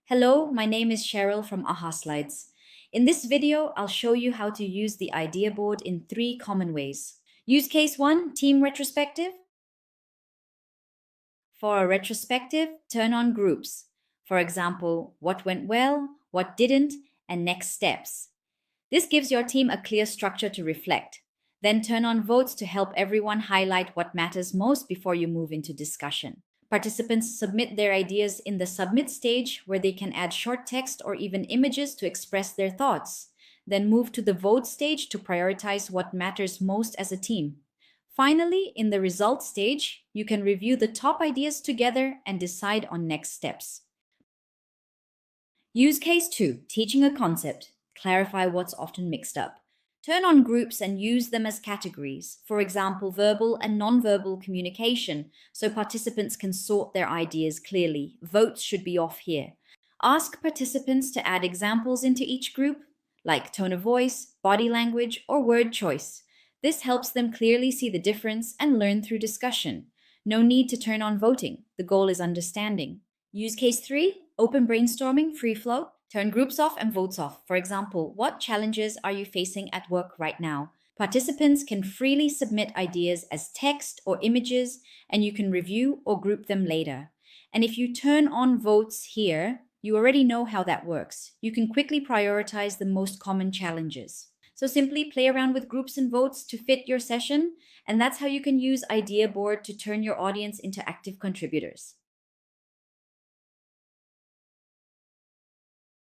Hello, my name is Cheryl from AhaSlides. In this video, I'll show you how to use the idea board in 3 common ways. Use case 1, team retrospective. For a retrospective, turn on groups. For example, what went well, what didn't, and next steps. This gives your team a clear structure to reflect. Then turn on votes to help everyone highlight what matters most before you move into discussion. Participants submit their ideas in the submit stage where they can add short text or even images to express their thoughts. Then move to the vote stage to prioritize what matters most as a team. Finally, in the results stage, you can review the top ideas together and decide on next steps. Use case 2, teaching a concept. Clarify what's often mixed up. Turn on groups and use them as categories, for example, verbal and nonverbal communication, so participants can sort their ideas clearly. Votes should be off here. Ask participants to add examples into each group, like tone of voice, body language, or word choice. This helps them clearly see the difference and learn through discussion. No need to turn on voting. The goal is understanding. Use case 3, open brainstorming, free flow. Turn groups off and votes off. For example, what challenges are you facing at work right now? Participants can freely submit ideas as text or images, and you can review or group them later. And if you turn on votes here, you already know how that works. You can quickly prioritize the most common challenges. So simply play around with groups and votes to fit your session, and that's how you can use Idea Board to turn your audience into active contributors.